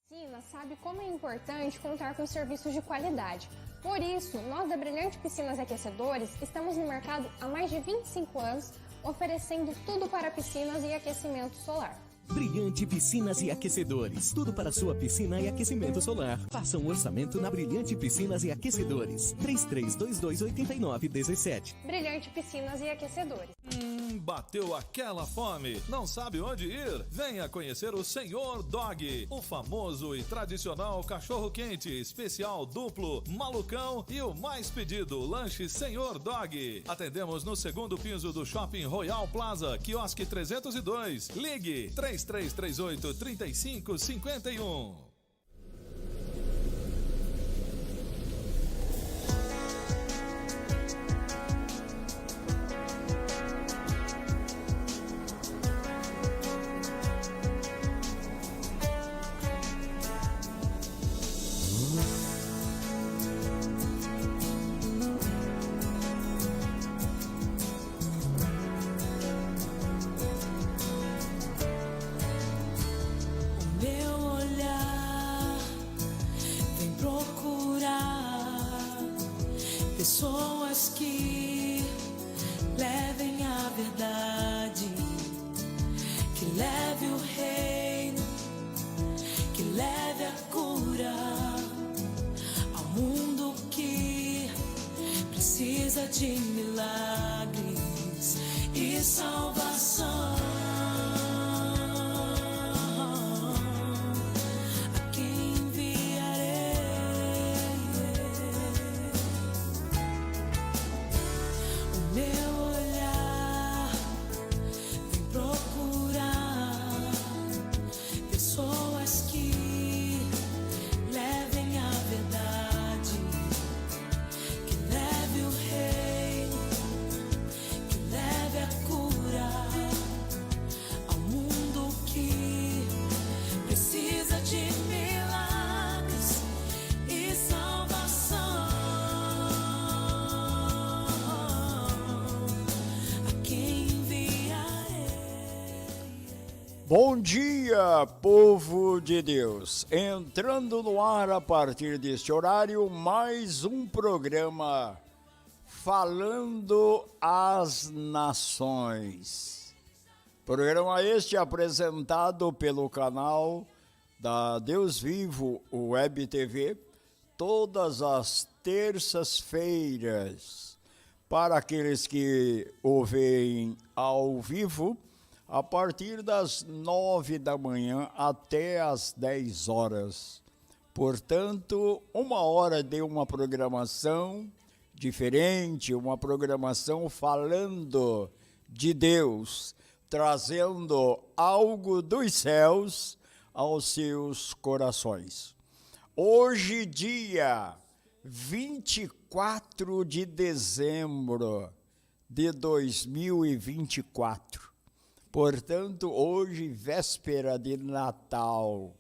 Piscina sabe como é importante contar com serviços de qualidade. Por isso, nós da Brilhante Piscinas e Aquecedores estamos no mercado há mais de 25 anos, oferecendo tudo para piscinas e aquecimento solar. Brilhante Piscinas e Aquecedores. Tudo para sua piscina e aquecimento solar. Faça um orçamento na Brilhante Piscinas e Aquecedores. 33228917. Brilhante Piscinas e Aquecedores. Bateu aquela fome? Não sabe onde ir? Venha conhecer o Senhor Dog, o famoso e tradicional cachorro-quente, especial duplo, malucão e o mais pedido, lanche Senhor Dog. Atendemos no segundo piso do Shopping Royal Plaza, quiosque 302. Ligue 3338-3551. Pessoas que levem a verdade, que leve o reino, que leve a cura ao mundo que precisa de milagres e salvação. Bom dia, povo de Deus! Entrando no ar a partir deste horário, mais um programa Falando às Nações. Programa este apresentado pelo canal da Deus Vivo Web TV, todas as terças-feiras, para aqueles que o veem ao vivo, a partir das 9 da manhã até as 10 horas. Portanto, 1 hora de uma programação diferente, uma programação falando de Deus, trazendo algo dos céus aos seus corações. Hoje, dia 24 de dezembro de 2024. Portanto, hoje, véspera de Natal,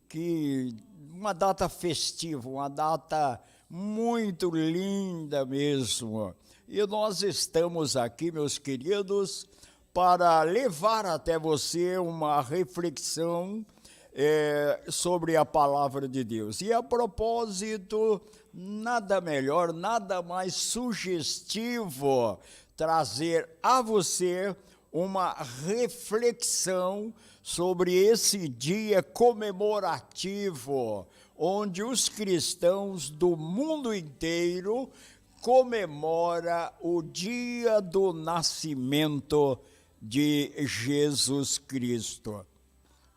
que uma data festiva, uma data muito linda mesmo. E nós estamos aqui, meus queridos, para levar até você uma reflexão sobre a palavra de Deus. E a propósito, nada melhor, nada mais sugestivo trazer a você uma reflexão sobre esse dia comemorativo, onde os cristãos do mundo inteiro comemoram o dia do nascimento de Jesus Cristo.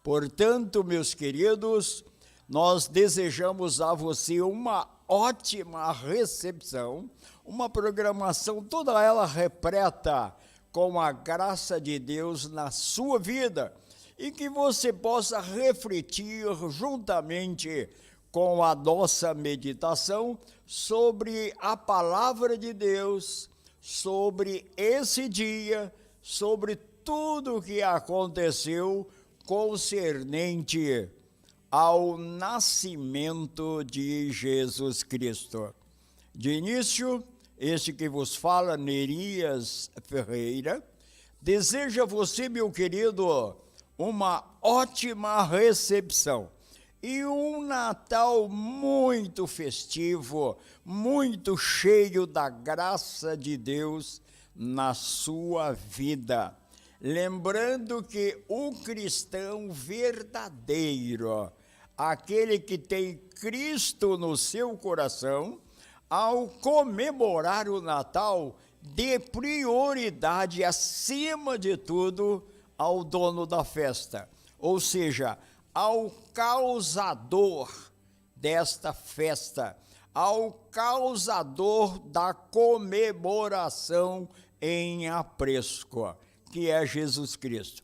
Portanto, meus queridos, nós desejamos a você uma ótima recepção, uma programação toda ela repleta com a graça de Deus na sua vida e que você possa refletir juntamente com a nossa meditação sobre a palavra de Deus, sobre esse dia, sobre tudo o que aconteceu concernente ao nascimento de Jesus Cristo. De início, este que vos fala, Nerias Ferreira, deseja a você, meu querido, uma ótima recepção. e um Natal muito festivo, muito cheio da graça de Deus na sua vida. Lembrando que o cristão verdadeiro, aquele que tem Cristo no seu coração, ao comemorar o Natal, dê prioridade, acima de tudo, ao dono da festa, ou seja, ao causador desta festa, ao causador da comemoração em apresco, que é Jesus Cristo.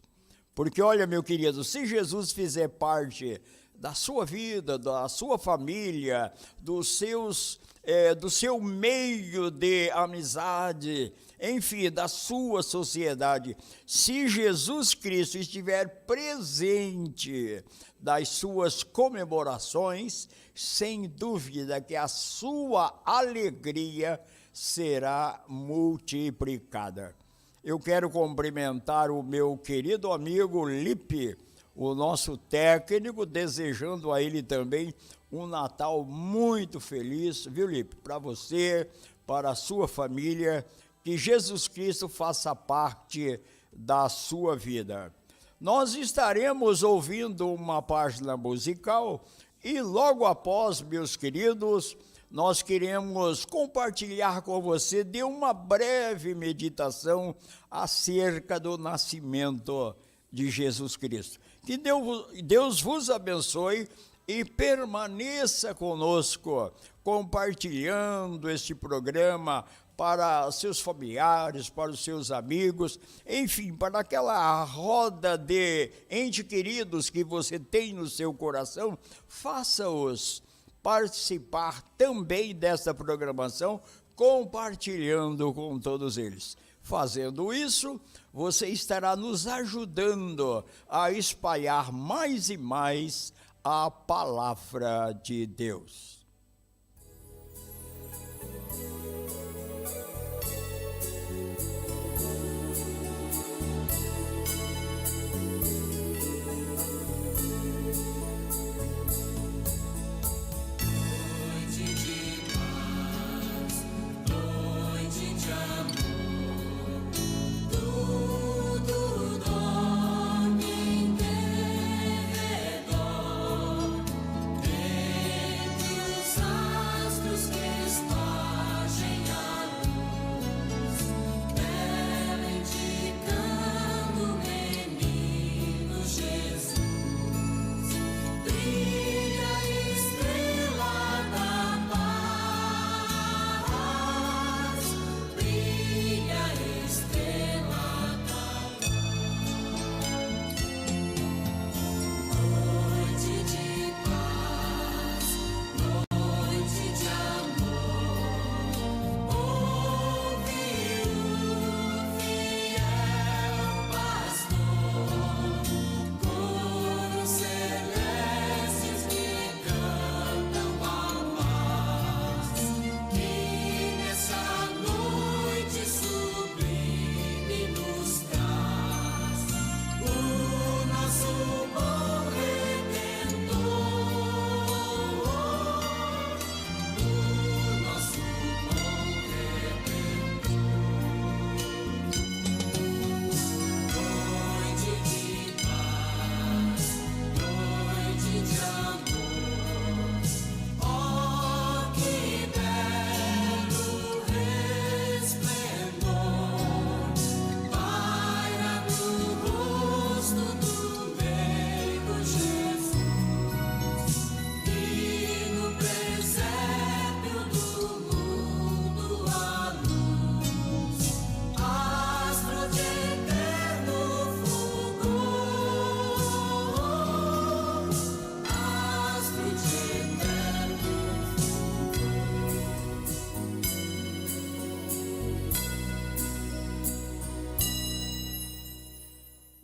Porque olha, meu querido, se Jesus fizer parte da sua vida, da sua família, do seu meio de amizade, enfim, da sua sociedade, se Jesus Cristo estiver presente das suas comemorações, sem dúvida que a sua alegria será multiplicada. Eu quero cumprimentar o meu querido amigo Lipe, o nosso técnico, desejando a ele também um Natal muito feliz, viu, Lipe? Para você, para a sua família, que Jesus Cristo faça parte da sua vida. Nós estaremos ouvindo uma página musical e logo após, meus queridos, nós queremos compartilhar com você de uma breve meditação acerca do nascimento de Jesus Cristo. Que Deus vos abençoe e permaneça conosco, compartilhando este programa para seus familiares, para os seus amigos, enfim, para aquela roda de entes queridos que você tem no seu coração, faça-os participar também desta programação, compartilhando com todos eles. Fazendo isso, você estará nos ajudando a espalhar mais e mais a palavra de Deus.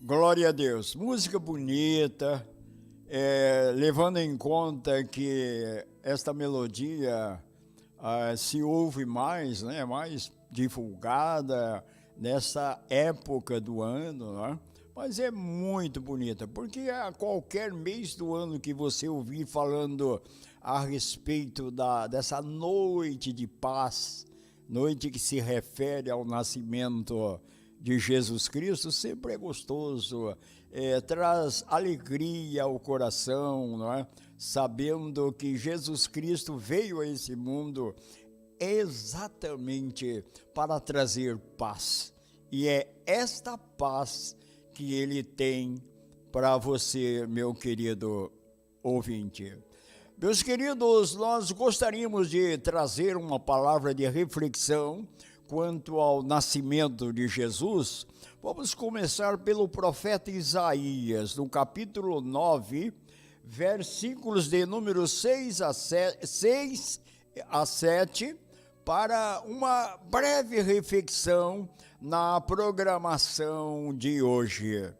Glória a Deus, música bonita, levando em conta que esta melodia se ouve mais, né, mais divulgada nessa época do ano, né, mas é muito bonita, porque a qualquer mês do ano que você ouvir falando a respeito dessa noite de paz, noite que se refere ao nascimento de Jesus Cristo, sempre é gostoso, traz alegria ao coração, não é? Sabendo que Jesus Cristo veio a esse mundo exatamente para trazer paz. E é esta paz que Ele tem para você, meu querido ouvinte. Meus queridos, nós gostaríamos de trazer uma palavra de reflexão quanto ao nascimento de Jesus. Vamos começar pelo profeta Isaías, no capítulo 9, versículos de número 6 a 7, para uma breve reflexão na programação de hoje.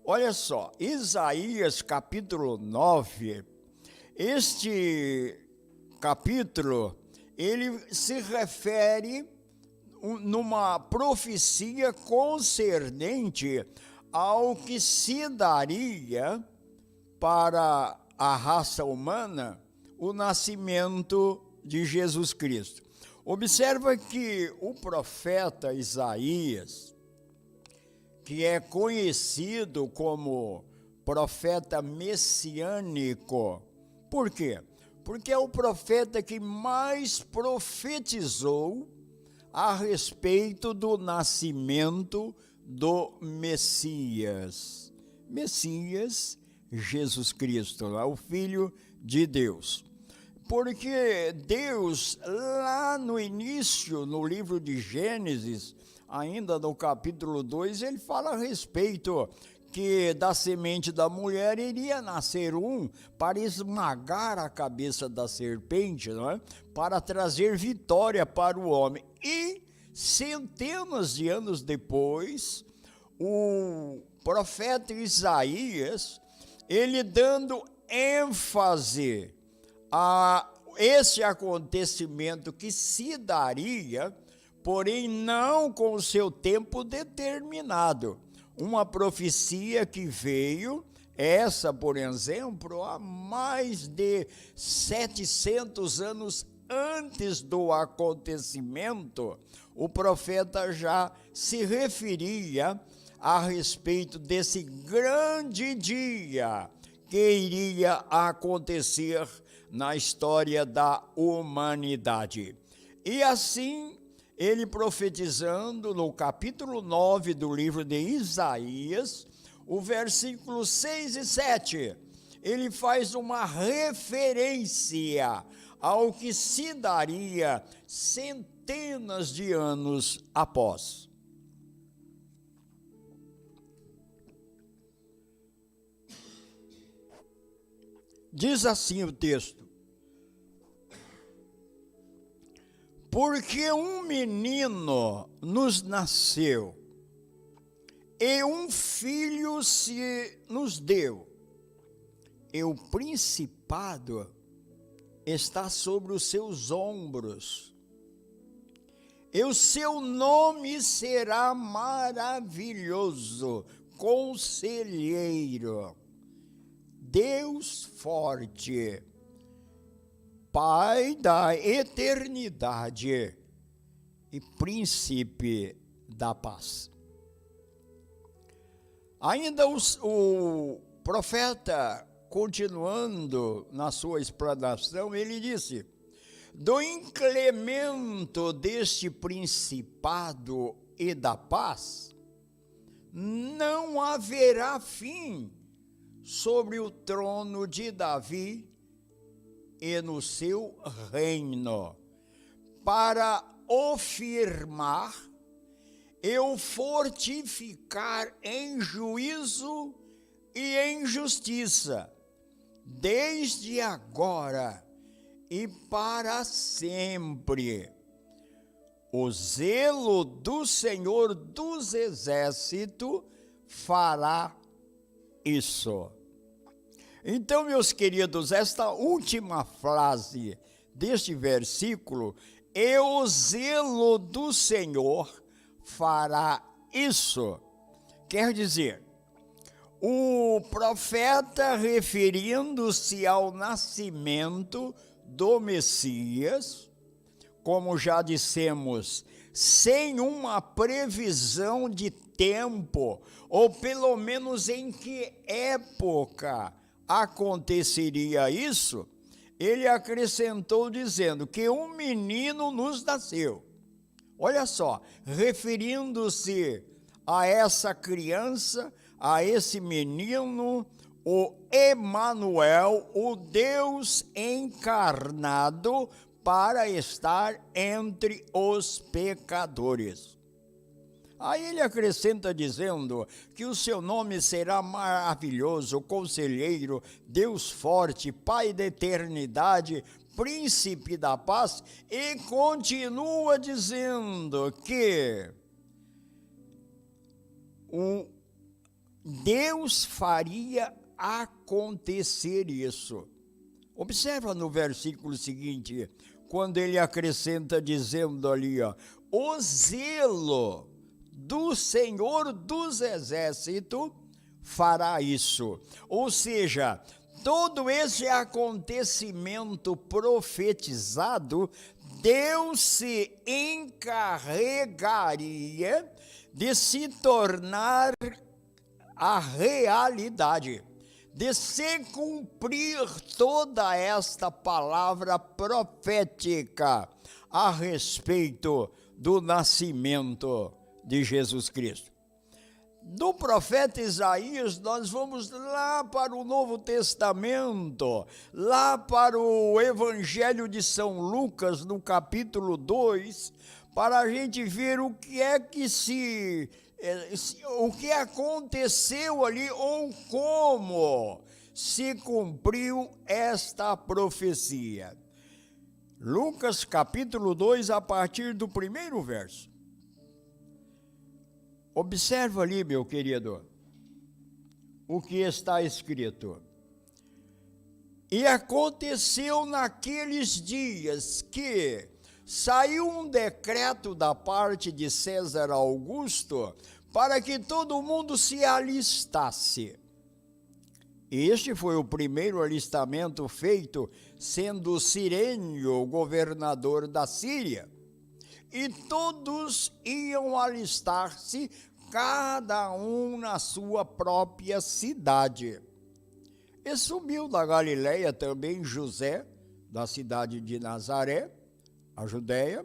Olha só, Isaías capítulo 9, este capítulo, ele se refere numa profecia concernente ao que se daria para a raça humana o nascimento de Jesus Cristo. Observa que o profeta Isaías, que é conhecido como profeta messiânico, por quê? Porque é o profeta que mais profetizou a respeito do nascimento do Messias. Messias, Jesus Cristo, o Filho de Deus. Porque Deus, lá no início, no livro de Gênesis, ainda no capítulo 2, ele fala a respeito que da semente da mulher iria nascer um para esmagar a cabeça da serpente, não é? Para trazer vitória para o homem. E centenas de anos depois, o profeta Isaías, ele dando ênfase a esse acontecimento que se daria, porém não com o seu tempo determinado. Uma profecia que veio, essa, por exemplo, há mais de 700 anos antes do acontecimento, o profeta já se referia a respeito desse grande dia que iria acontecer na história da humanidade. E assim, ele profetizando no capítulo 9 do livro de Isaías, o versículo 6 e 7, ele faz uma referência ao que se daria centenas de anos após. Diz assim o texto: porque um menino nos nasceu, e um filho se nos deu, e o principado está sobre os seus ombros, e o seu nome será maravilhoso, conselheiro, Deus forte, Pai da eternidade e príncipe da paz. Ainda o profeta, continuando na sua explanação, ele disse: do incremento deste principado e da paz, não haverá fim sobre o trono de Davi e no seu reino, para o firmar e o fortificar em juízo e em justiça, desde agora e para sempre. O zelo do Senhor dos Exércitos fará isso. Então, meus queridos, esta última frase deste versículo, e o zelo do Senhor fará isso, quer dizer, O profeta, referindo-se ao nascimento do Messias, como já dissemos, sem uma previsão de tempo, ou pelo menos em que época aconteceria isso, ele acrescentou dizendo que um menino nos nasceu. Olha só, referindo-se a essa criança, a esse menino, o Emanuel, o Deus encarnado para estar entre os pecadores. Aí ele acrescenta dizendo que o seu nome será maravilhoso, conselheiro, Deus forte, Pai da eternidade, príncipe da paz, e continua dizendo que o Deus faria acontecer isso. Observa no versículo seguinte, quando ele acrescenta dizendo ali, ó, o zelo do Senhor dos Exércitos fará isso. Ou seja, todo esse acontecimento profetizado, Deus se encarregaria de se tornar a realidade, de se cumprir toda esta palavra profética a respeito do nascimento de Jesus Cristo. Do profeta Isaías, nós vamos lá para o Novo Testamento, lá para o Evangelho de São Lucas, no capítulo 2, para a gente ver o que é que o que aconteceu ali, ou como se cumpriu esta profecia. Lucas capítulo 2, a partir do primeiro verso. Observa ali, meu querido, o que está escrito. E aconteceu naqueles dias que saiu um decreto da parte de César Augusto para que todo mundo se alistasse. Este foi o primeiro alistamento feito, sendo Cirênio governador da Síria. E todos iam alistar-se, cada um na sua própria cidade. E subiu da Galileia também José, da cidade de Nazaré, a Judéia,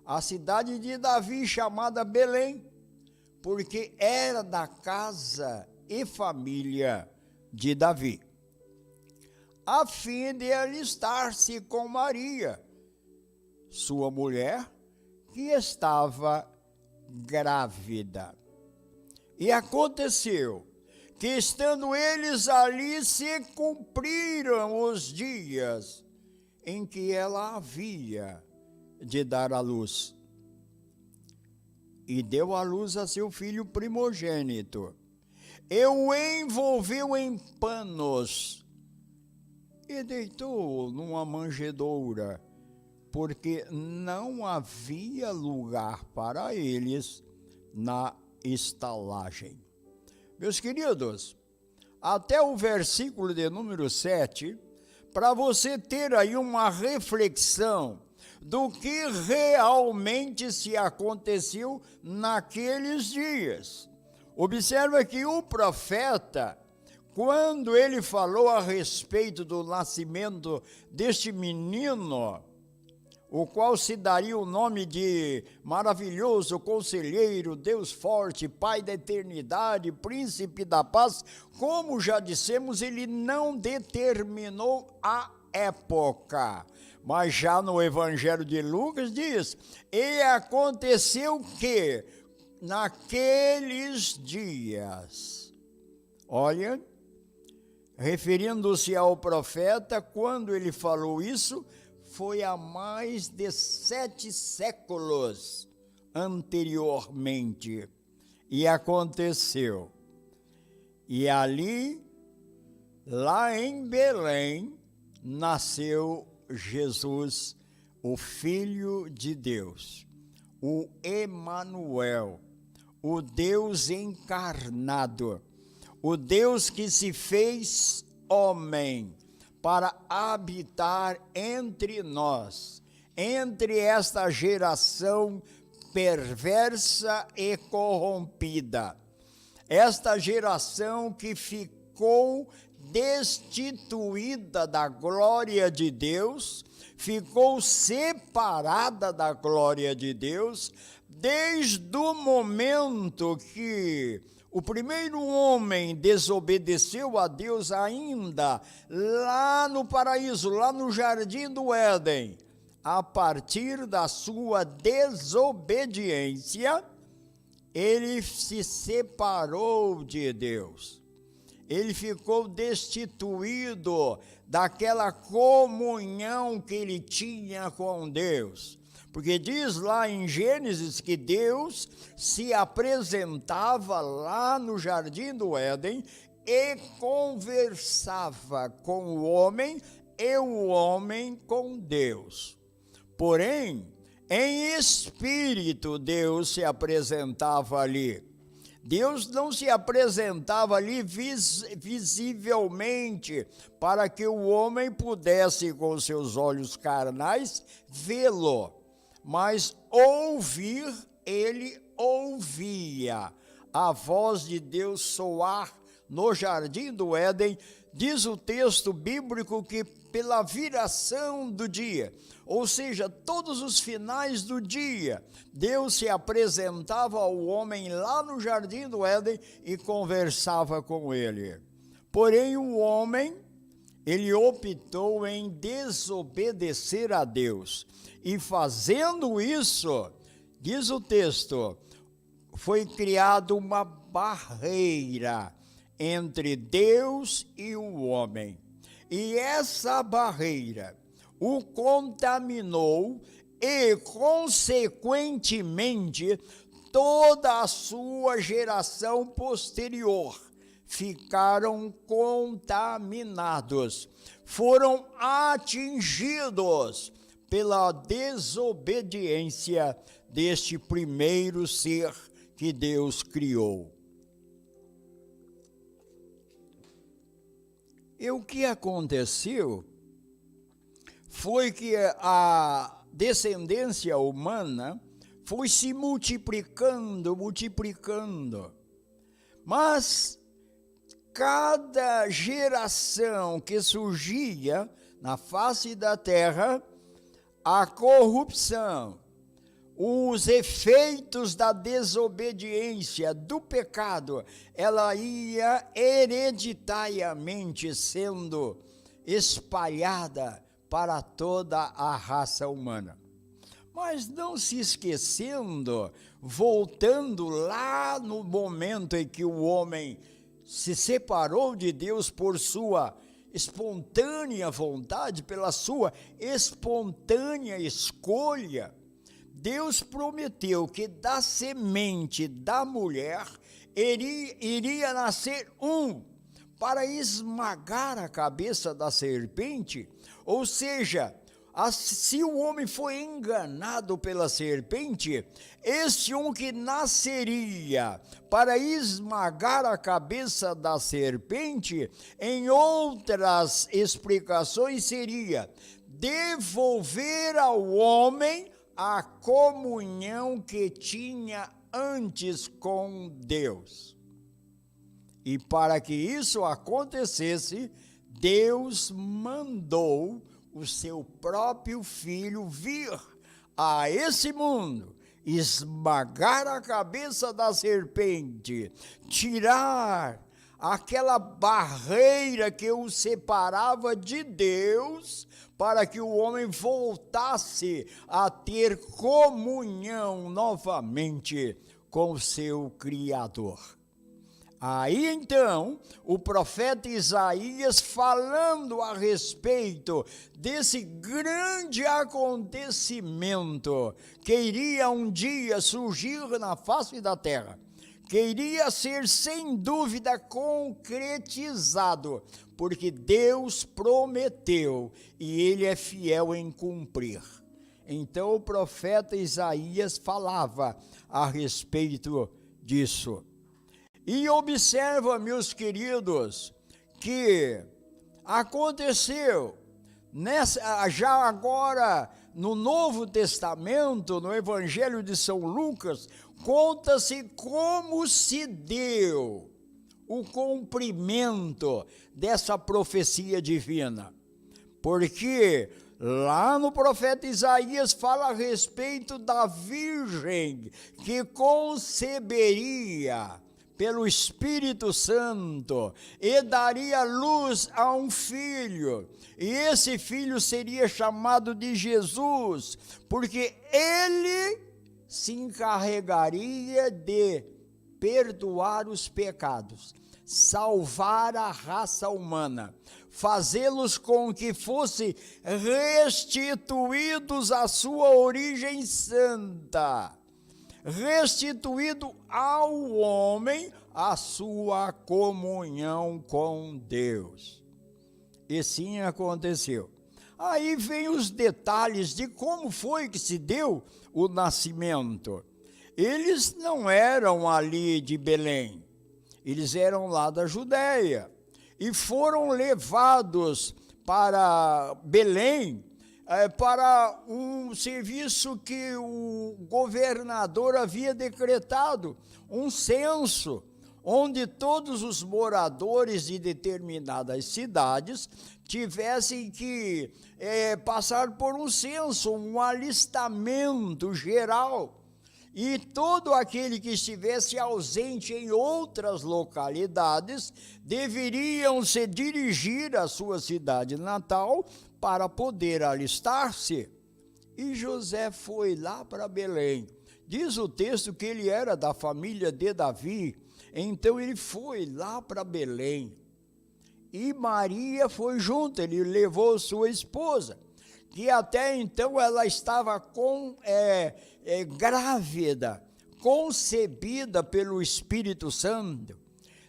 a cidade de Davi, chamada Belém, porque era da casa e família de Davi, a fim de alistar-se com Maria, sua mulher, que estava grávida. E aconteceu que, estando eles ali, se cumpriram os dias em que ela havia de dar à luz. E deu à luz a seu filho primogênito, e o envolveu em panos, e deitou-o numa manjedoura, porque não havia lugar para eles na estalagem. Meus queridos, até o versículo de número 7, para você ter aí uma reflexão do que realmente se aconteceu naqueles dias. Observa que o profeta, quando ele falou a respeito do nascimento deste menino, o qual se daria o nome de maravilhoso, conselheiro, Deus forte, Pai da eternidade, príncipe da paz, como já dissemos, ele não determinou a época. Mas já no Evangelho de Lucas diz, e aconteceu que naqueles dias, olha, referindo-se ao profeta, quando ele falou isso, foi há mais de 7 séculos anteriormente, e aconteceu. E ali, lá em Belém, nasceu Jesus, o Filho de Deus, o Emanuel, o Deus encarnado, o Deus que se fez homem para habitar entre nós, entre esta geração perversa e corrompida, esta geração que ficou destituída da glória de Deus, ficou separada da glória de Deus, desde o momento que o primeiro homem desobedeceu a Deus ainda lá no paraíso, lá no jardim do Éden. A partir da sua desobediência, ele se separou de Deus. Ele ficou destituído daquela comunhão que ele tinha com Deus. Porque diz lá em Gênesis que Deus se apresentava lá no jardim do Éden e conversava com o homem e o homem com Deus. Porém, em espírito Deus se apresentava ali. Deus não se apresentava ali visivelmente para que o homem pudesse com seus olhos carnais vê-lo, mas ouvir, ele ouvia a voz de Deus soar no jardim do Éden. Diz o texto bíblico que pela viração do dia, ou seja, todos os finais do dia, Deus se apresentava ao homem lá no jardim do Éden e conversava com ele. Porém, o homem, ele optou em desobedecer a Deus. E fazendo isso, diz o texto, foi criada uma barreira entre Deus e o homem. E essa barreira o contaminou e, consequentemente, toda a sua geração posterior ficaram contaminados, foram atingidos pela desobediência deste primeiro ser que Deus criou. E o que aconteceu foi que a descendência humana foi se multiplicando. Mas cada geração que surgia na face da terra, a corrupção, os efeitos da desobediência, do pecado, ela ia hereditariamente sendo espalhada para toda a raça humana. Mas não se esquecendo, voltando lá no momento em que o homem se separou de Deus por sua espontânea vontade, pela sua espontânea escolha, Deus prometeu que da semente da mulher iria nascer um para esmagar a cabeça da serpente. Ou seja, se o homem foi enganado pela serpente, este um que nasceria para esmagar a cabeça da serpente, em outras explicações seria devolver ao homem a comunhão que tinha antes com Deus. E para que isso acontecesse, Deus mandou o seu próprio filho vir a esse mundo, esmagar a cabeça da serpente, tirar aquela barreira que o separava de Deus, para que o homem voltasse a ter comunhão novamente com o seu Criador. Aí então, o profeta Isaías, falando a respeito desse grande acontecimento que iria um dia surgir na face da terra, que iria ser sem dúvida concretizado, porque Deus prometeu e Ele é fiel em cumprir. Então o profeta Isaías falava a respeito disso. E observa, meus queridos, que aconteceu já agora no Novo Testamento, no Evangelho de São Lucas, conta-se como se deu o cumprimento dessa profecia divina. Porque lá no profeta Isaías fala a respeito da virgem que conceberia pelo Espírito Santo e daria luz a um filho. E esse filho seria chamado de Jesus, porque ele se encarregaria de perdoar os pecados, salvar a raça humana, fazê-los com que fossem restituídos à sua origem santa, restituído ao homem a sua comunhão com Deus. E sim aconteceu. Aí vem os detalhes de como foi que se deu o nascimento. Eles não eram ali de Belém, eles eram lá da Judéia e foram levados para Belém para um serviço que o governador havia decretado, um censo, onde todos os moradores de determinadas cidades tivessem que passar por um censo, um alistamento geral. E todo aquele que estivesse ausente em outras localidades deveriam se dirigir à sua cidade natal para poder alistar-se. E José foi lá para Belém. Diz o texto que ele era da família de Davi, então ele foi lá para Belém. E Maria foi junto, ele levou sua esposa, que até então ela estava grávida, concebida pelo Espírito Santo.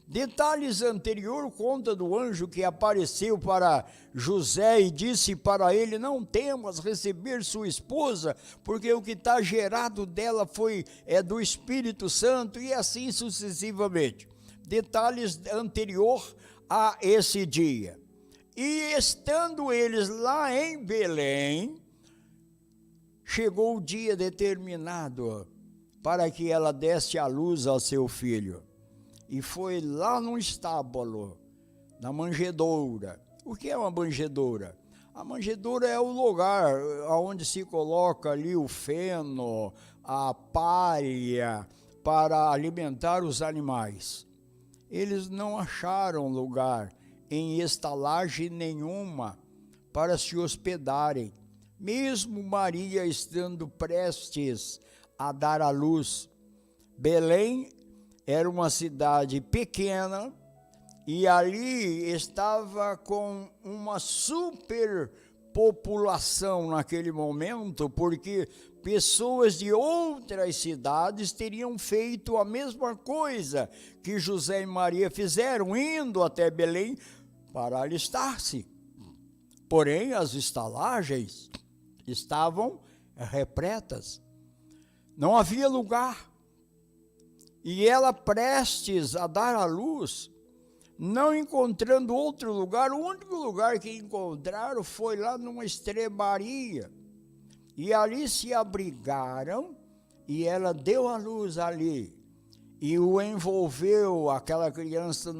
Detalhes anterior conta do anjo que apareceu para José e disse para ele: não temas receber sua esposa, porque o que está gerado dela é do Espírito Santo, e assim sucessivamente. Detalhes anterior a esse dia. E estando eles lá em Belém, chegou o dia determinado para que ela desse à luz ao seu filho. E foi lá no estábulo, na manjedoura. O que é uma manjedoura? A manjedoura é o lugar onde se coloca ali o feno, a palha, para alimentar os animais. Eles não acharam lugar em estalagem nenhuma para se hospedarem, mesmo Maria estando prestes a dar à luz. Belém era uma cidade pequena e ali estava com uma superpopulação naquele momento, porque pessoas de outras cidades teriam feito a mesma coisa que José e Maria fizeram, indo até Belém para alistar-se. Porém, as estalagens estavam repletas, não havia lugar. E ela, prestes a dar à luz, não encontrando outro lugar, o único lugar que encontraram foi lá numa estrebaria. E ali se abrigaram, e ela deu à luz ali, e o envolveu, aquela criança,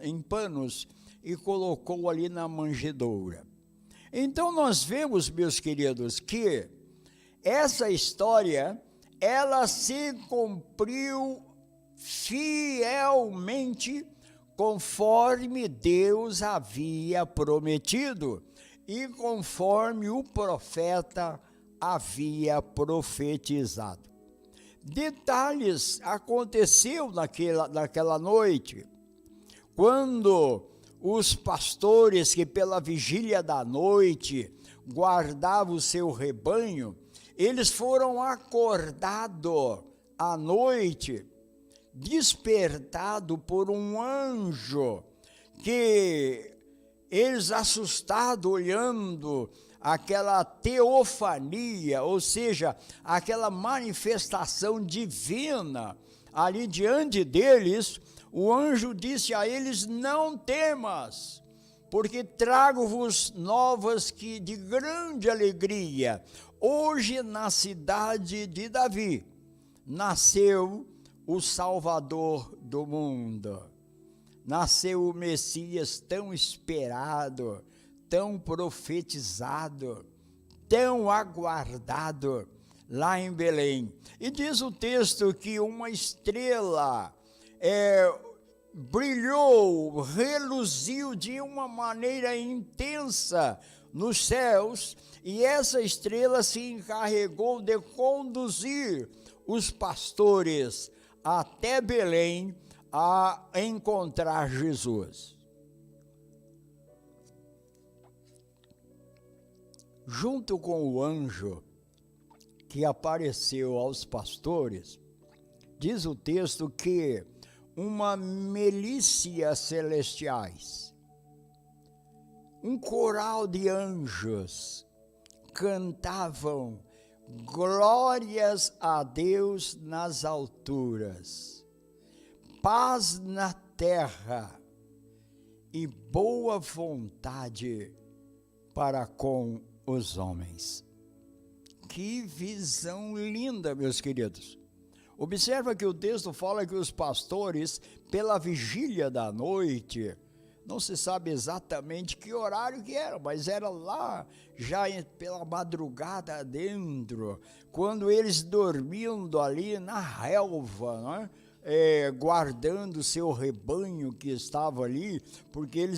em panos, e colocou ali na manjedoura. Então nós vemos, meus queridos, que essa história, ela se cumpriu fielmente conforme Deus havia prometido e conforme o profeta havia profetizado. Detalhes aconteceu naquela noite, quando os pastores que pela vigília da noite guardavam o seu rebanho, eles foram acordados à noite, despertados por um anjo, que eles, assustados, olhando aquela teofania, ou seja, aquela manifestação divina ali diante deles, o anjo disse a eles: não temas, porque trago-vos novas que de grande alegria. Hoje na cidade de Davi nasceu o Salvador do mundo. Nasceu o Messias tão esperado, tão profetizado, tão aguardado lá em Belém. E diz o texto que uma estrela brilhou, reluziu de uma maneira intensa nos céus, e essa estrela se encarregou de conduzir os pastores até Belém a encontrar Jesus. Junto com o anjo que apareceu aos pastores, diz o texto que uma milícia celestiais, um coral de anjos cantavam glórias a Deus nas alturas, paz na terra e boa vontade para com os homens. Que visão linda, meus queridos. Observa que o texto fala que os pastores, pela vigília da noite, não se sabe exatamente que horário que era, mas era lá, já pela madrugada dentro, quando eles dormindo ali na relva, não é? Guardando seu rebanho que estava ali, porque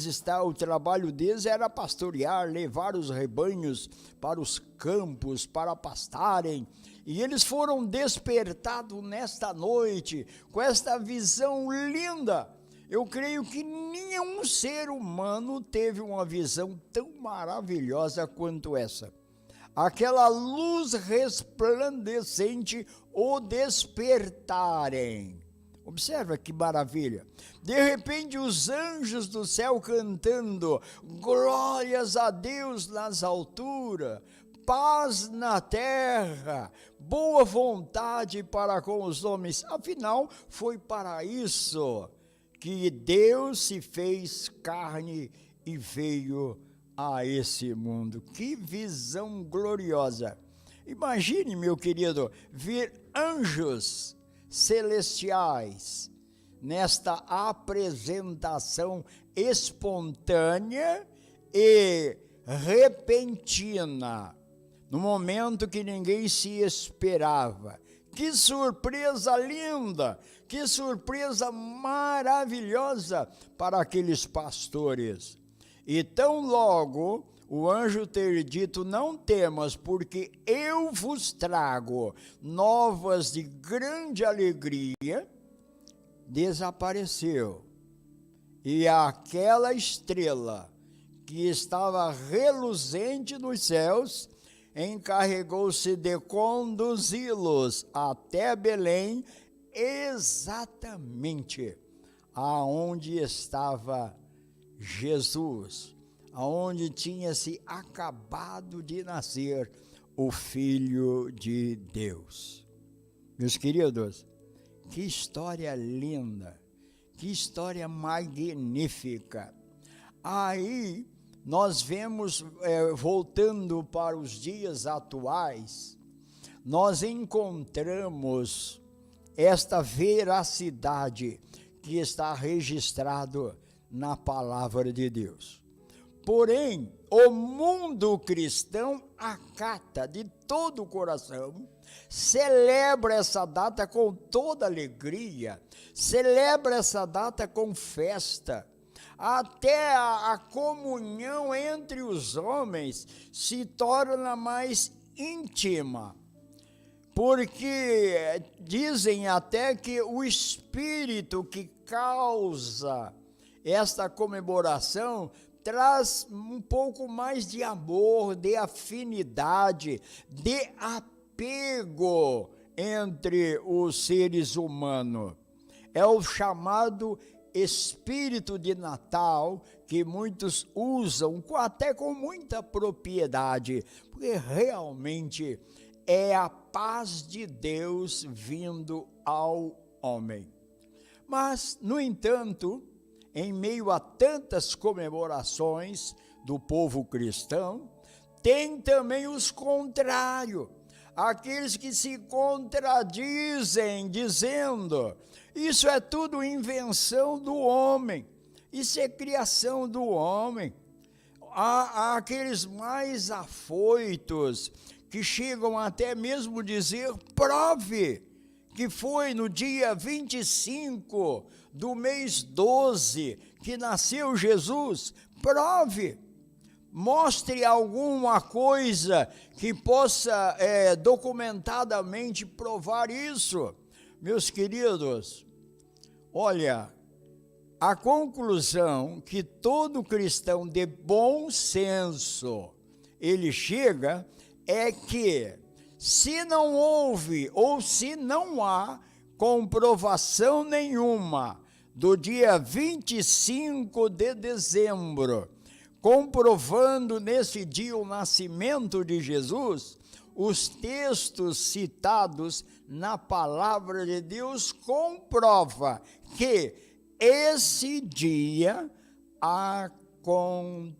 o trabalho deles era pastorear, levar os rebanhos para os campos, para pastarem, e eles foram despertados nesta noite, com esta visão linda. Eu creio que nenhum ser humano teve uma visão tão maravilhosa quanto essa. Aquela luz resplandecente o despertarem. Observa que maravilha. De repente os anjos do céu cantando, glórias a Deus nas alturas, paz na terra, boa vontade para com os homens. Afinal, foi para isso que Deus se fez carne e veio a esse mundo. Que visão gloriosa. Imagine, meu querido, ver anjos celestiais nesta apresentação espontânea e repentina, no momento que ninguém se esperava. Que surpresa linda, que surpresa maravilhosa para aqueles pastores. E tão logo o anjo ter dito: não temas, porque eu vos trago novas de grande alegria, desapareceu. E aquela estrela que estava reluzente nos céus encarregou-se de conduzi-los até Belém, exatamente aonde estava Jesus, aonde tinha se acabado de nascer o Filho de Deus. Meus queridos, que história linda, que história magnífica. Aí nós vemos, voltando para os dias atuais, nós encontramos esta veracidade que está registrado na palavra de Deus. Porém, o mundo cristão acata de todo o coração, celebra essa data com toda alegria, celebra essa data com festa. Até a comunhão entre os homens se torna mais íntima, porque dizem até que o espírito que causa esta comemoração traz um pouco mais de amor, de afinidade, de apego entre os seres humanos. É o chamado espírito de Natal, que muitos usam até com muita propriedade, porque realmente é a paz de Deus vindo ao homem. Mas, no entanto, em meio a tantas comemorações do povo cristão, tem também os contrários, aqueles que se contradizem, dizendo: isso é tudo invenção do homem, isso é criação do homem. Há aqueles mais afoitos que chegam até mesmo dizer: prove que foi no dia 25 do mês 12 que nasceu Jesus, prove. Mostre alguma coisa que possa documentadamente provar isso. Meus queridos, olha, a conclusão que todo cristão de bom senso ele chega é que, se não houve ou se não há comprovação nenhuma do dia 25 de dezembro, comprovando nesse dia o nascimento de Jesus, os textos citados na palavra de Deus comprova que esse dia aconteceu.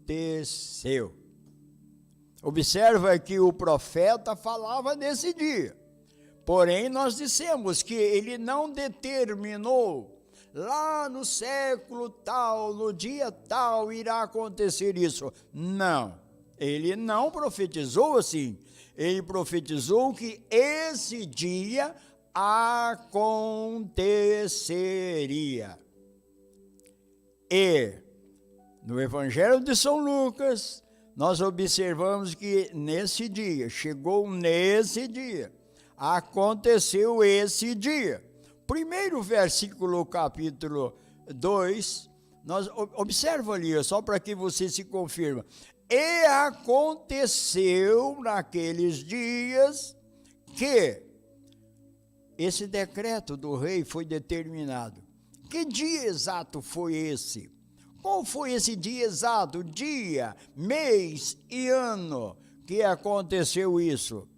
Observa que o profeta falava desse dia, porém nós dissemos que ele não determinou lá no século tal, no dia tal, irá acontecer isso. Não, ele não profetizou assim. Ele profetizou que esse dia aconteceria. E no Evangelho de São Lucas, nós observamos que nesse dia, chegou nesse dia, aconteceu esse dia. Primeiro versículo, capítulo 2, nós observa ali, só para que você se confirma. E aconteceu naqueles dias que esse decreto do rei foi determinado. Que dia exato foi esse? Qual foi esse dia exato, dia, mês e ano que aconteceu isso?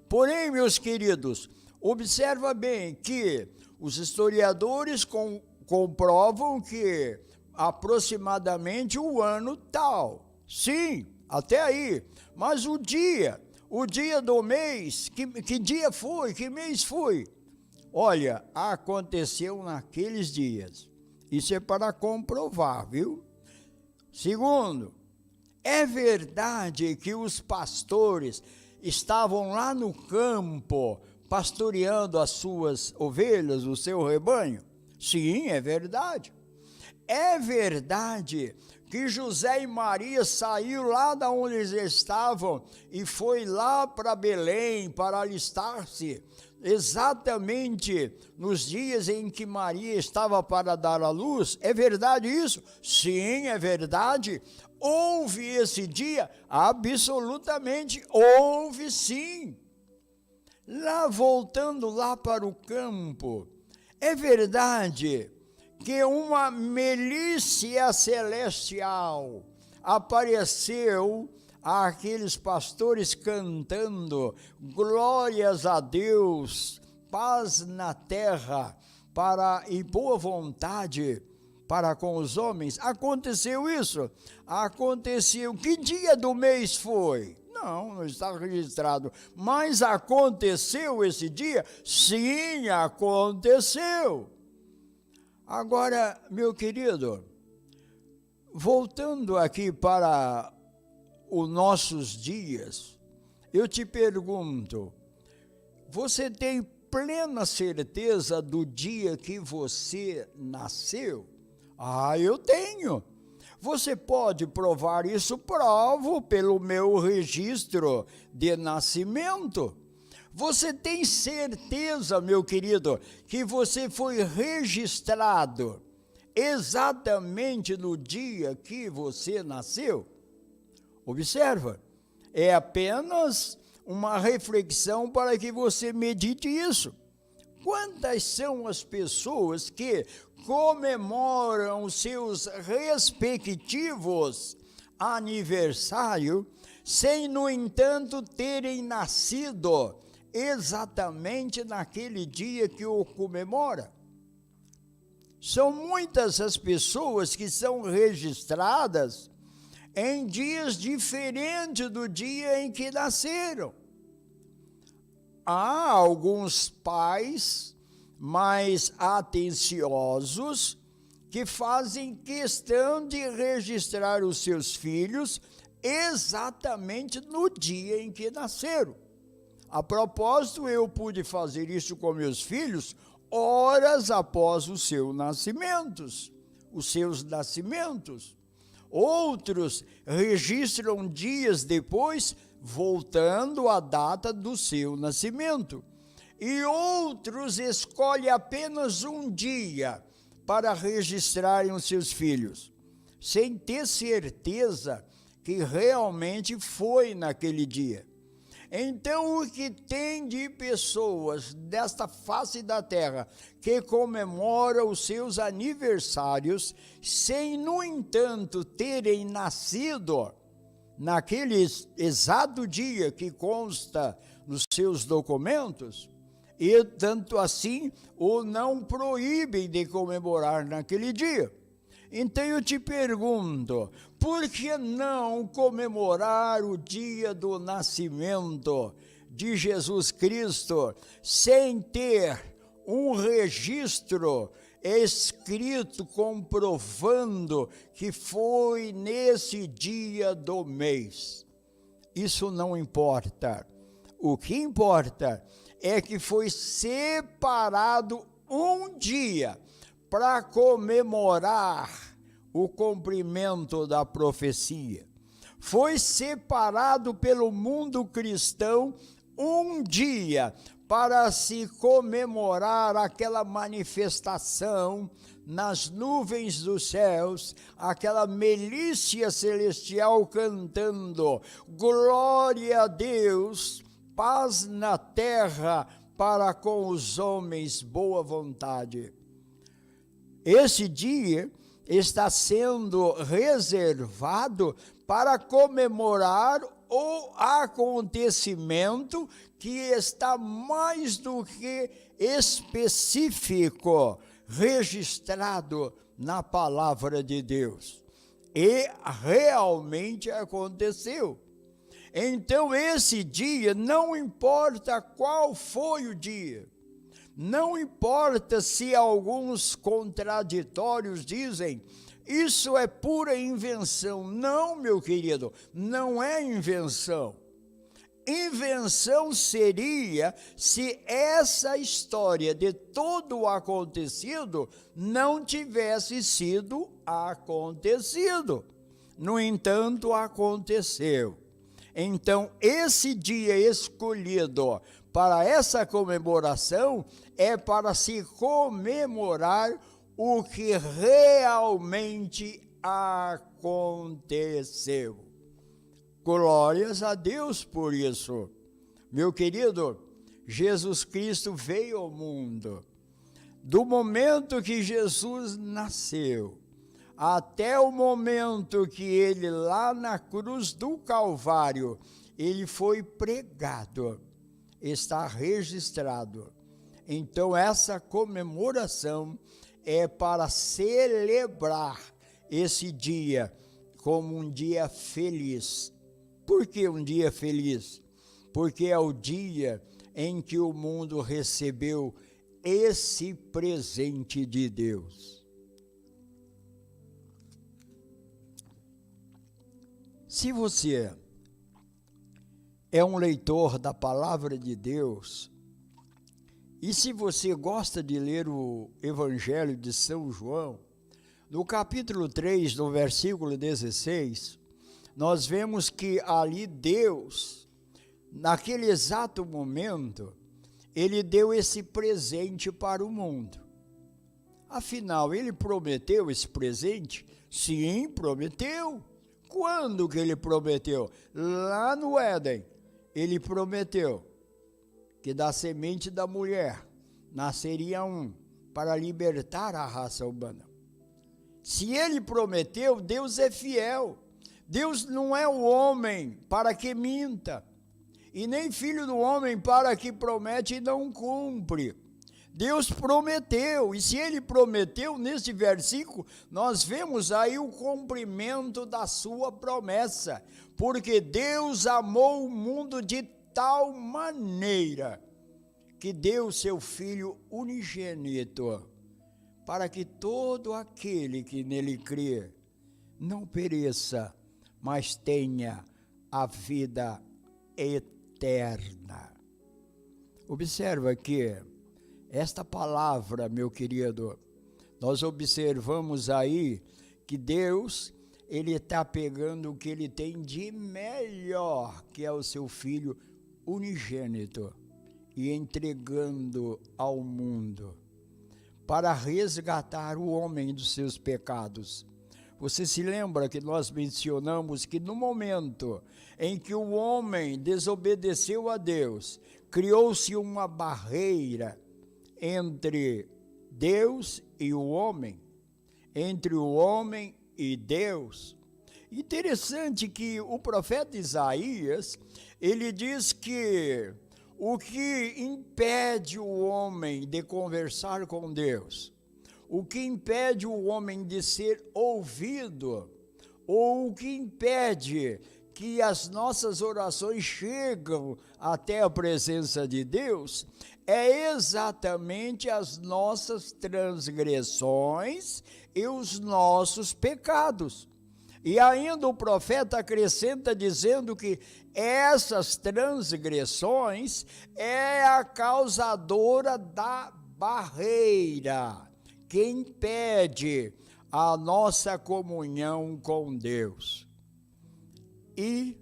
Porém, meus queridos, observa bem que os historiadores comprovam que aproximadamente o ano tal. Sim, até aí. Mas o dia do mês, que dia foi, que mês foi? Olha, aconteceu naqueles dias. Isso é para comprovar, viu? Segundo, é verdade que os pastores estavam lá no campo pastoreando as suas ovelhas, o seu rebanho? Sim, é verdade. É verdade que José e Maria saíram lá da onde eles estavam e foi lá para Belém para alistar-se, exatamente nos dias em que Maria estava para dar à luz? É verdade isso? Sim, é verdade. Houve esse dia? Absolutamente, houve sim. Lá, voltando lá para o campo, é verdade que uma milícia celestial apareceu àqueles pastores cantando glórias a Deus, paz na terra e boa vontade para com os homens. Aconteceu isso? Aconteceu. Que dia do mês foi? Não está registrado. Mas aconteceu esse dia? Sim, aconteceu. Agora, meu querido, voltando aqui para os nossos dias, eu te pergunto, você tem plena certeza do dia que você nasceu? Ah, eu tenho. Você pode provar isso? Provo pelo meu registro de nascimento. Você tem certeza, meu querido, que você foi registrado exatamente no dia que você nasceu? Observa, é apenas uma reflexão para que você medite isso. Quantas são as pessoas que comemoram seus respectivos aniversários sem, no entanto, terem nascido exatamente naquele dia que o comemora? São muitas as pessoas que são registradas em dias diferentes do dia em que nasceram. Há alguns pais mais atenciosos que fazem questão de registrar os seus filhos exatamente no dia em que nasceram. A propósito, eu pude fazer isso com meus filhos horas após os seus nascimentos. Outros registram dias depois, voltando à data do seu nascimento. E outros escolhem apenas um dia para registrarem os seus filhos, sem ter certeza que realmente foi naquele dia. Então, o que tem de pessoas desta face da terra que comemoram os seus aniversários, sem, no entanto, terem nascido naquele exato dia que consta nos seus documentos, e tanto assim o não proíbem de comemorar naquele dia. Então eu te pergunto, por que não comemorar o dia do nascimento de Jesus Cristo sem ter um registro escrito comprovando que foi nesse dia do mês? Isso não importa. O que importa é que foi separado um dia para comemorar o cumprimento da profecia. Foi separado pelo mundo cristão um dia para se comemorar aquela manifestação nas nuvens dos céus, aquela milícia celestial cantando: glória a Deus, paz na terra para com os homens, boa vontade. Esse dia está sendo reservado para comemorar o acontecimento que está mais do que específico, registrado na palavra de Deus. E realmente aconteceu. Então, esse dia, não importa qual foi o dia, não importa se alguns contraditórios dizem, isso é pura invenção. Não, meu querido, não é invenção. Invenção seria se essa história de todo o acontecido não tivesse sido acontecido. No entanto, aconteceu. Então, esse dia escolhido para essa comemoração é para se comemorar o que realmente aconteceu. Glórias a Deus por isso. Meu querido, Jesus Cristo veio ao mundo. Do momento que Jesus nasceu, até o momento que ele, lá na cruz do Calvário, ele foi pregado, está registrado. Então, essa comemoração é para celebrar esse dia como um dia feliz. Por que um dia feliz? Porque é o dia em que o mundo recebeu esse presente de Deus. Se você é um leitor da palavra de Deus, e se você gosta de ler o Evangelho de São João, no capítulo 3, no versículo 16, nós vemos que ali Deus, naquele exato momento, ele deu esse presente para o mundo. Afinal, ele prometeu esse presente? Sim, prometeu. Quando que ele prometeu? Lá no Éden, ele prometeu que da semente da mulher nasceria um para libertar a raça humana. Se ele prometeu, Deus é fiel. Deus não é o homem para que minta, e nem filho do homem para que promete e não cumpre. Deus prometeu, e se ele prometeu, neste versículo, nós vemos aí o cumprimento da sua promessa, porque Deus amou o mundo de tal maneira que deu seu Filho unigênito, para que todo aquele que nele crê não pereça, mas tenha a vida eterna. Observa que esta palavra, meu querido, nós observamos aí que Deus, ele está pegando o que ele tem de melhor, que é o seu Filho unigênito, e entregando ao mundo, para resgatar o homem dos seus pecados. Você se lembra que nós mencionamos que no momento em que o homem desobedeceu a Deus, criou-se uma barreira entre Deus e o homem, entre o homem e Deus. Interessante que o profeta Isaías, ele diz que o que impede o homem de conversar com Deus, o que impede o homem de ser ouvido, ou o que impede que as nossas orações chegam até a presença de Deus, é exatamente as nossas transgressões e os nossos pecados. E ainda o profeta acrescenta dizendo que essas transgressões é a causadora da barreira que impede a nossa comunhão com Deus. E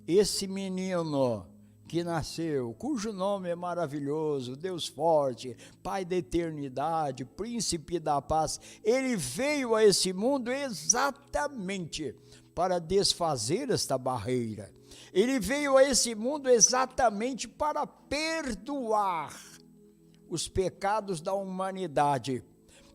esse menino que nasceu, cujo nome é maravilhoso, Deus forte, Pai da eternidade, Príncipe da paz, ele veio a esse mundo exatamente para desfazer esta barreira. Ele veio a esse mundo exatamente para perdoar os pecados da humanidade,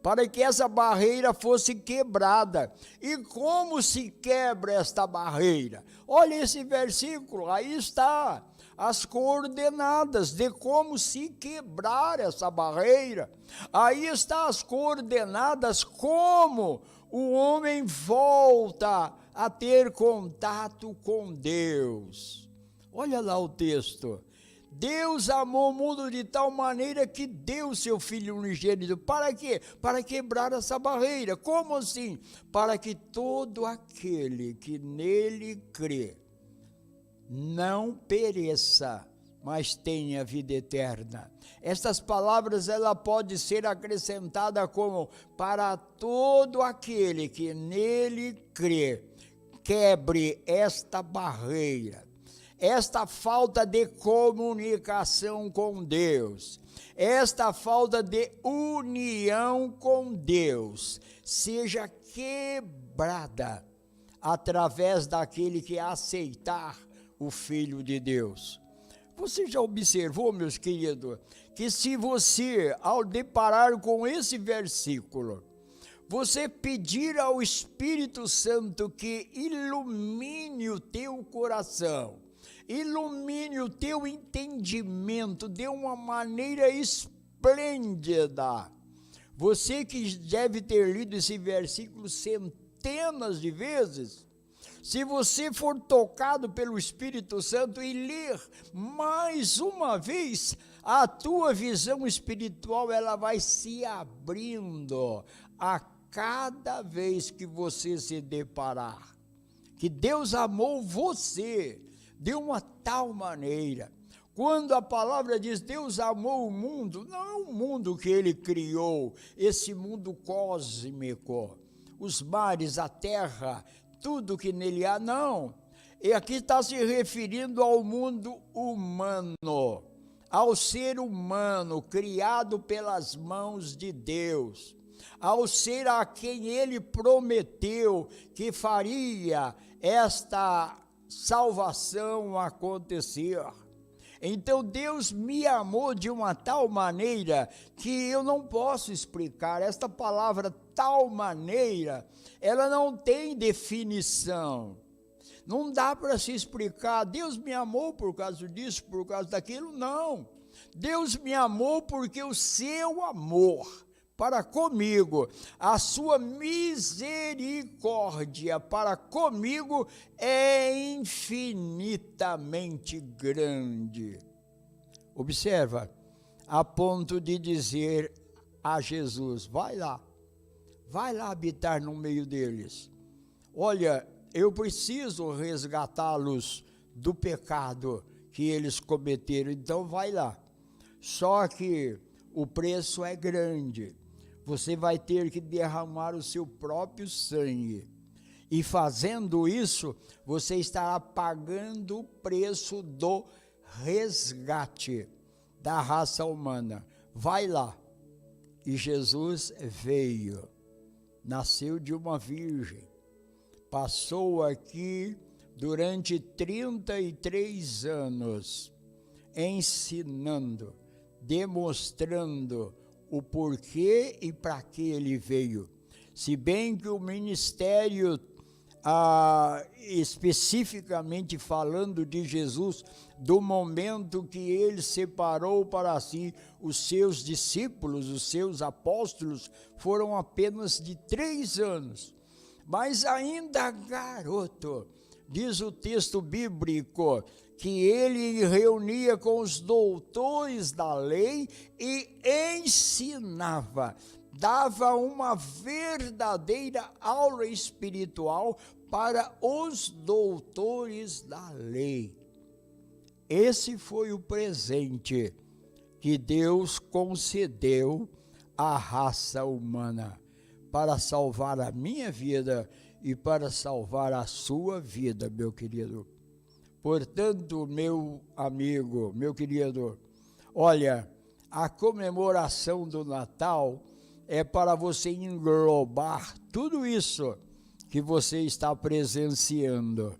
para que essa barreira fosse quebrada. E como se quebra esta barreira? Olha esse versículo, aí está as coordenadas de como se quebrar essa barreira. Aí está as coordenadas como o homem volta a ter contato com Deus. Olha lá o texto. Deus amou o mundo de tal maneira que deu seu Filho unigênito. Para quê? Para quebrar essa barreira. Como assim? Para que todo aquele que nele crê não pereça, mas tenha vida eterna. Estas palavras, ela pode ser acrescentada como para todo aquele que nele crê, quebre esta barreira, esta falta de comunicação com Deus, esta falta de união com Deus, seja quebrada através daquele que aceitar o Filho de Deus. Você já observou, meus queridos, que se você, ao deparar com esse versículo, você pedir ao Espírito Santo que ilumine o teu coração, ilumine o teu entendimento de uma maneira esplêndida. Você que deve ter lido esse versículo centenas de vezes, se você for tocado pelo Espírito Santo e ler mais uma vez, a tua visão espiritual, ela vai se abrindo a cada vez que você se deparar. Que Deus amou você de uma tal maneira. Quando a palavra diz Deus amou o mundo, não é o mundo que ele criou, esse mundo cósmico, os mares, a terra, tudo que nele há, não. E aqui está se referindo ao mundo humano, ao ser humano criado pelas mãos de Deus, ao ser a quem ele prometeu que faria esta salvação acontecer. Então Deus me amou de uma tal maneira que eu não posso explicar. Esta palavra tal maneira, ela não tem definição. Não dá para se explicar. Deus me amou por causa disso, por causa daquilo, não. Deus me amou porque o seu amor para comigo, a sua misericórdia para comigo é infinitamente grande. Observa, a ponto de dizer a Jesus, vai lá habitar no meio deles. Olha, eu preciso resgatá-los do pecado que eles cometeram, então vai lá. Só que o preço é grande. Você vai ter que derramar o seu próprio sangue. E fazendo isso, você estará pagando o preço do resgate da raça humana. Vai lá. E Jesus veio, nasceu de uma virgem, passou aqui durante 33 anos, ensinando, demonstrando o porquê e para que ele veio. Se bem que o ministério, especificamente falando de Jesus, do momento que ele separou para si os seus discípulos, os seus apóstolos, foram apenas de 3 anos. Mas ainda garoto, diz o texto bíblico, que ele reunia com os doutores da lei e ensinava, dava uma verdadeira aula espiritual para os doutores da lei. Esse foi o presente que Deus concedeu à raça humana para salvar a minha vida e para salvar a sua vida, meu querido. Portanto, meu amigo, meu querido, olha, a comemoração do Natal é para você englobar tudo isso que você está presenciando.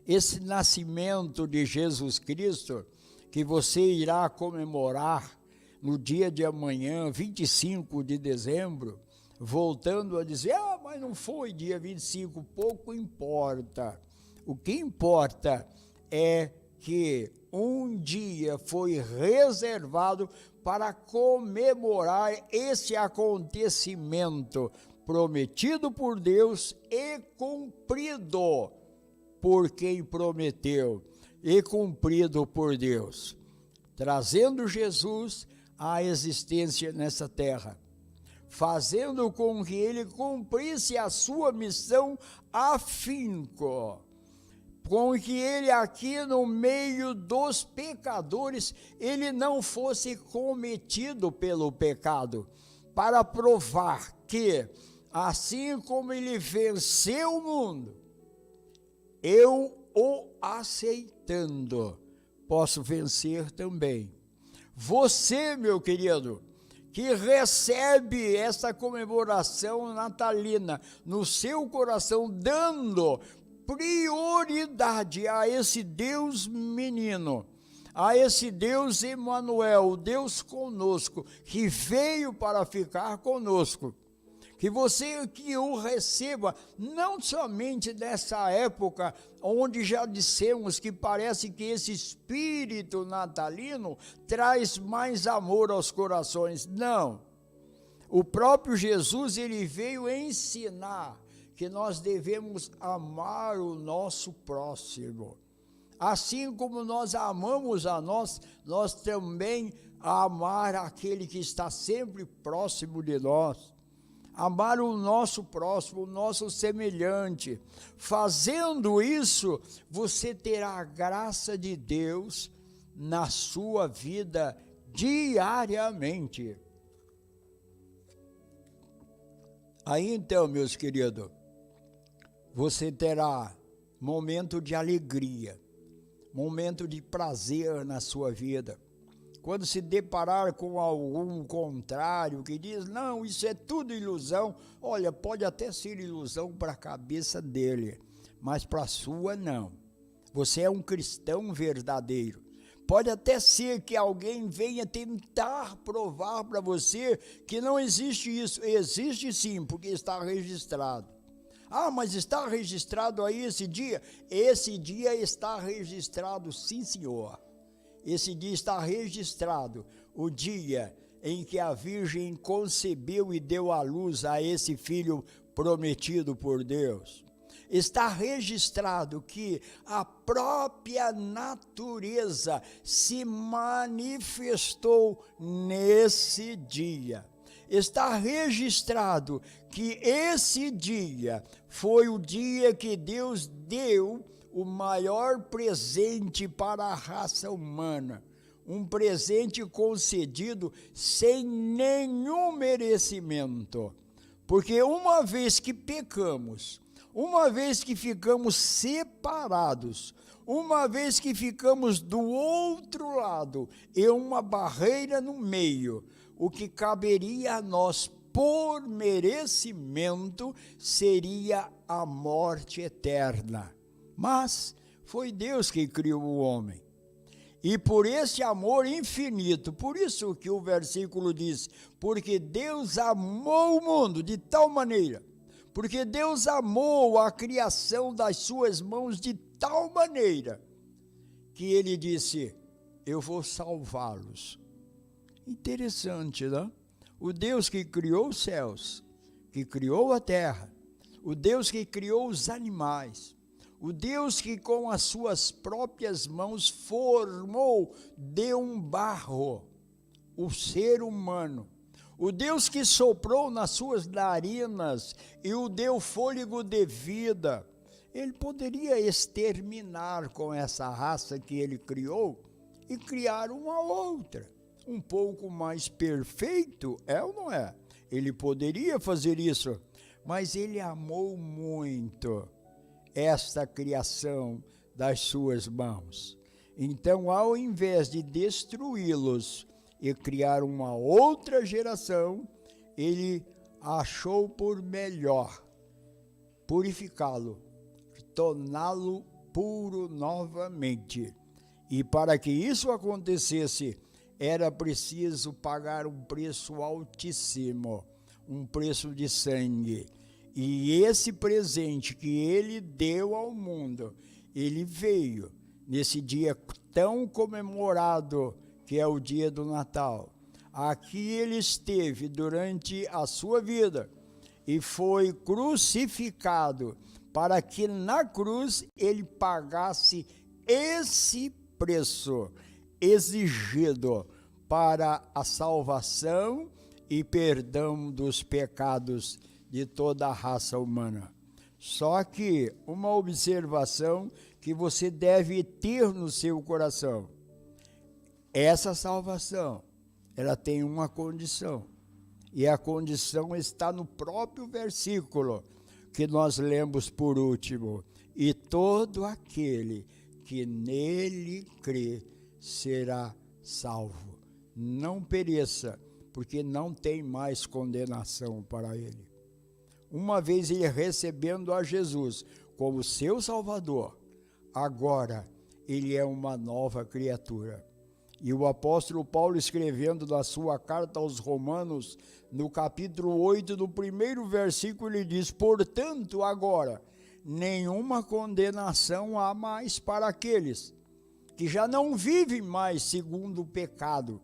Esse nascimento de Jesus Cristo, que você irá comemorar no dia de amanhã, 25 de dezembro, voltando a dizer, mas não foi dia 25, pouco importa. O que importa é que um dia foi reservado para comemorar esse acontecimento prometido por Deus e cumprido por quem prometeu, e cumprido por Deus, trazendo Jesus à existência nessa terra, fazendo com que ele cumprisse a sua missão afinco, com que ele aqui no meio dos pecadores, ele não fosse cometido pelo pecado, para provar que, assim como ele venceu o mundo, eu o aceitando, posso vencer também. Você, meu querido, que recebe essa comemoração natalina no seu coração, dando prioridade a esse Deus menino, a esse Deus Emanuel, Deus conosco, que veio para ficar conosco. Que você que o receba, não somente nessa época, onde já dissemos que parece que esse espírito natalino traz mais amor aos corações. Não. O próprio Jesus, ele veio ensinar que nós devemos amar o nosso próximo. Assim como nós amamos a nós também amar aquele que está sempre próximo de nós. Amar o nosso próximo, o nosso semelhante. Fazendo isso, você terá a graça de Deus na sua vida diariamente. Aí então, meus queridos, você terá momento de alegria, momento de prazer na sua vida. Quando se deparar com algum contrário que diz, não, isso é tudo ilusão, olha, pode até ser ilusão para a cabeça dele, mas para a sua não. Você é um cristão verdadeiro. Pode até ser que alguém venha tentar provar para você que não existe isso. Existe sim, porque está registrado. Mas está registrado aí esse dia? Esse dia está registrado, sim, senhor. esse dia está registrado, o dia em que a Virgem concebeu e deu à luz a esse filho prometido por Deus. Está registrado que a própria natureza se manifestou nesse dia. Está registrado que esse dia foi o dia que Deus deu o maior presente para a raça humana. Um presente concedido sem nenhum merecimento. Porque uma vez que pecamos, uma vez que ficamos separados, uma vez que ficamos do outro lado e uma barreira no meio, o que caberia a nós por merecimento seria a morte eterna. Mas foi Deus que criou o homem. E por esse amor infinito, por isso que o versículo diz, porque Deus amou o mundo de tal maneira, porque Deus amou a criação das suas mãos de tal maneira, que ele disse, eu vou salvá-los. Interessante, né? O Deus que criou os céus, que criou a terra, o Deus que criou os animais, o Deus que com as suas próprias mãos formou de um barro o ser humano, o Deus que soprou nas suas narinas e o deu fôlego de vida, ele poderia exterminar com essa raça que ele criou e criar uma outra, um pouco mais perfeito, é ou não é? Ele poderia fazer isso, mas ele amou muito esta criação das suas mãos. Então, ao invés de destruí-los e criar uma outra geração, ele achou por melhor purificá-lo, torná-lo puro novamente. E para que isso acontecesse, era preciso pagar um preço altíssimo, um preço de sangue. E esse presente que ele deu ao mundo, ele veio nesse dia tão comemorado, que é o dia do Natal. Aqui ele esteve durante a sua vida e foi crucificado para que na cruz ele pagasse esse preço exigido para a salvação e perdão dos pecados de toda a raça humana. Só que uma observação que você deve ter no seu coração, essa salvação, ela tem uma condição, e a condição está no próprio versículo que nós lemos por último, e todo aquele que nele crê será salvo, não pereça, porque não tem mais condenação para ele. Uma vez ele recebendo a Jesus como seu Salvador, agora ele é uma nova criatura. E o apóstolo Paulo, escrevendo na sua carta aos Romanos, no capítulo 8, no primeiro versículo, ele diz, portanto, agora, nenhuma condenação há mais para aqueles que já não vivem mais segundo o pecado,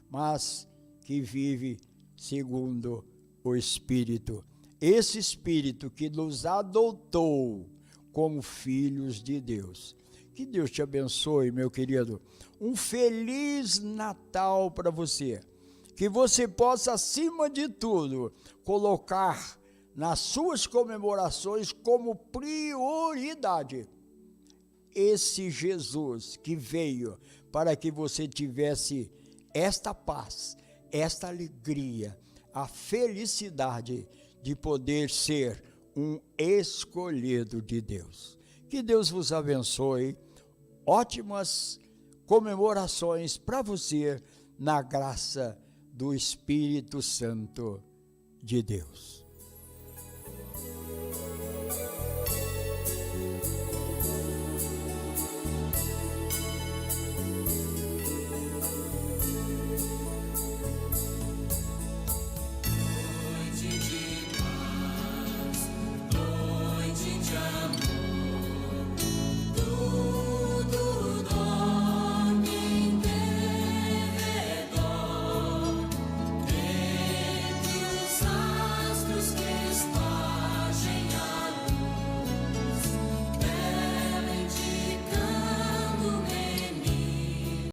mas que vivem segundo o Espírito. Esse Espírito que nos adotou como filhos de Deus. Que Deus te abençoe, meu querido. Um feliz Natal para você. Que você possa, acima de tudo, colocar nas suas comemorações como prioridade esse Jesus que veio para que você tivesse esta paz, esta alegria, a felicidade de poder ser um escolhido de Deus. Que Deus vos abençoe. Ótimas comemorações para você na graça do Espírito Santo de Deus. Noite de paz, noite de